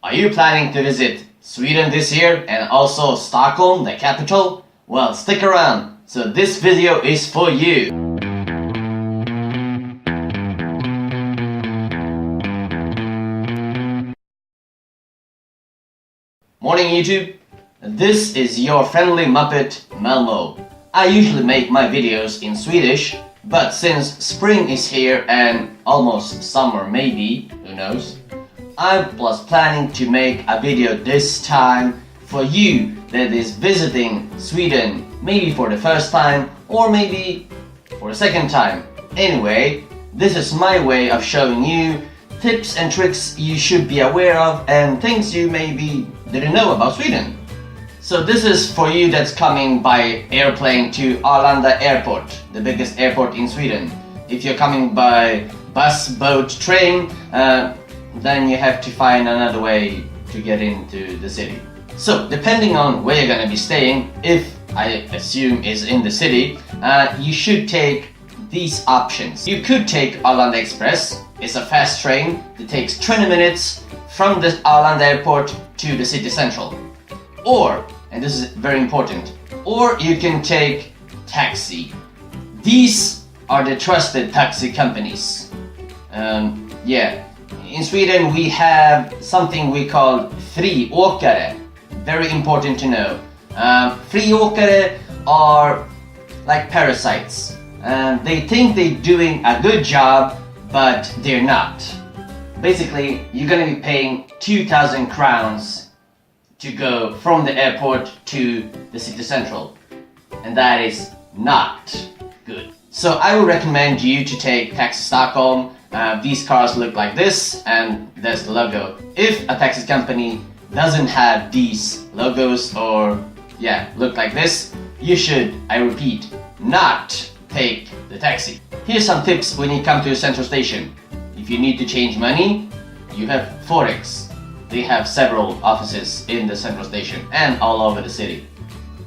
Are you planning to visit Sweden this year and also Stockholm, the capital? Well, stick around, so this video is for you. Morning YouTube, this is your friendly Muppet Malmo. I usually make my videos in Swedish, but since spring is here and almost summer maybe, who knows, I was planning to make a video this time for you that is visiting Sweden, maybe for the first time or maybe for the second time. Anyway, this is my way of showing you tips and tricks you should be aware of and things you maybe didn't know about Sweden. So this is for you that's coming by airplane to Arlanda airport, the biggest airport in Sweden. If you're coming by bus, boat, train, then you have to find another way to get into the city. So depending on where you're gonna be staying, if I assume is in the city, you should take these options. You could take Arlanda Express. It's a fast train that takes 20 minutes from the Arlanda airport to the city central. Or, and this is very important, or you can take taxi. These are the trusted taxi companies. In Sweden we have something we call friåkare. Very important to know. Friåkare are like parasites. They think they're doing a good job, but they're not. Basically, you're gonna be paying 2,000 crowns to go from the airport to the city central. And that is not good. So I would recommend you to take Taxi Stockholm. These cars look like this, and there's the logo. If a taxi company doesn't have these logos or look like this, you should, I repeat, not take the taxi. Here's some tips when you come to a central station. If you need to change money, you have Forex. They have several offices in the central station and all over the city.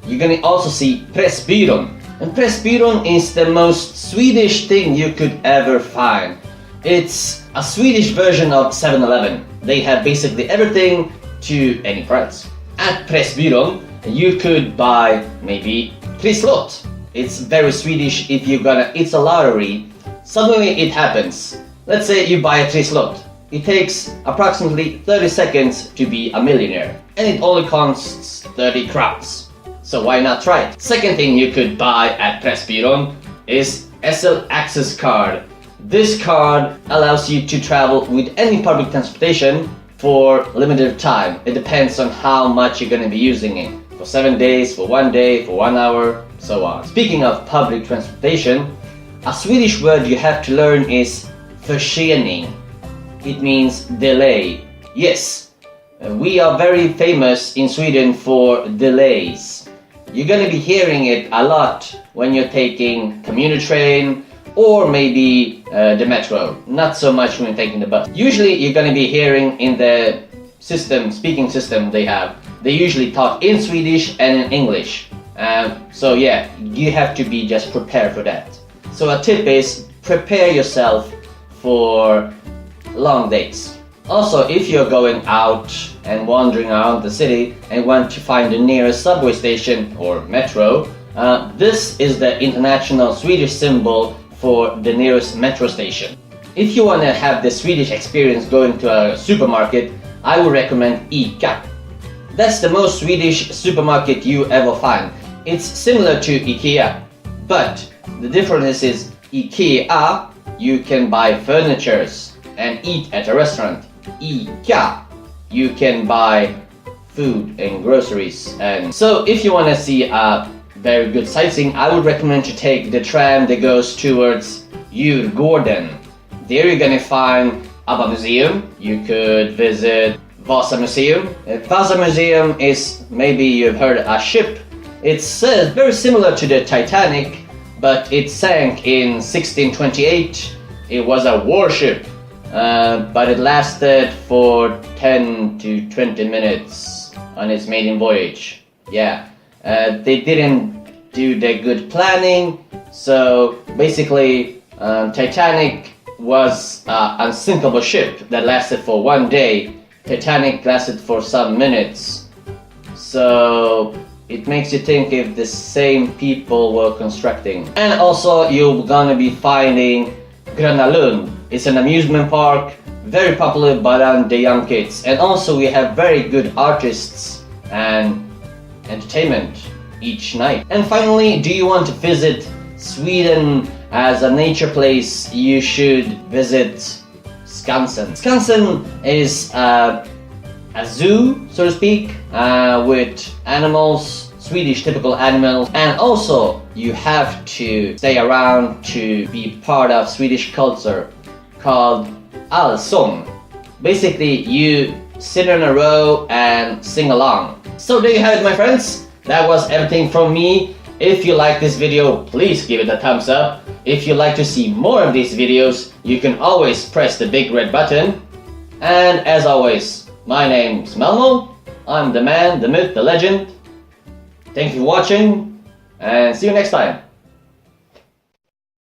You're gonna also see Pressbyrån. And Pressbyrån is the most Swedish thing you could ever find. It's a Swedish version of 7-Eleven. They have basically everything to any price. At Pressbyrån, you could buy maybe Trisslott. It's very Swedish. If you're gonna, it's a lottery. Suddenly it happens. Let's say you buy a Trisslott. It takes approximately 30 seconds to be a millionaire, and it only costs 30 crowns. So why not try it? Second thing you could buy at Pressbyrån is SL Access card. This card allows you to travel with any public transportation for limited time. It depends on how much you're gonna be using it. For 7 days, for 1 day, for 1 hour, so on. Speaking of public transportation, a Swedish word you have to learn is försening. It means delay. Yes, we are very famous in Sweden for delays. You're gonna be hearing it a lot when you're taking commuter train or maybe the metro. Not so much when you're taking the bus. Usually you're gonna be hearing in the speaking system they have. They usually talk in Swedish and in English. So you have to be just prepared for that. So a tip is prepare yourself for long days. Also, if you're going out and wandering around the city and want to find the nearest subway station or metro, this is the international Swedish symbol for the nearest metro station. If you want to have the Swedish experience going to a supermarket, I would recommend ICA. That's the most Swedish supermarket you ever find. It's similar to IKEA, but the difference is IKEA, you can buy furnitures and eat at a restaurant. ICA, you can buy food and groceries. And so if you want to see a very good sightseeing, I would recommend to take the tram that goes towards Djurgården. There you're gonna find ABBA Museum. You could visit Vasa Museum. Vasa Museum is, maybe you've heard, a ship. It's very similar to the Titanic, but it sank in 1628. It was a warship, but it lasted for 10 to 20 minutes on its maiden voyage. They didn't do the good planning, so basically Titanic was an unsinkable ship that lasted for 1 day Titanic lasted for some minutes. So it makes you think if the same people were constructing. And also you're gonna be finding Gröna Lund. It's an amusement park, very popular by the young kids. And also we have very good artists and entertainment each night. And finally, do you want to visit Sweden as a nature place? You should visit Skansen. Skansen is a zoo, so to speak, with animals, Swedish typical animals, and also you have to stay around to be part of Swedish culture called allsång. Basically, you sit in a row and sing along. So there you have it, my friends. That was everything from me. If you like this video, please give it a thumbs up. If you'd like to see more of these videos, you can always press the big red button. And as always, my name's Malmo. I'm the man, the myth, the legend. Thank you for watching, and see you next time.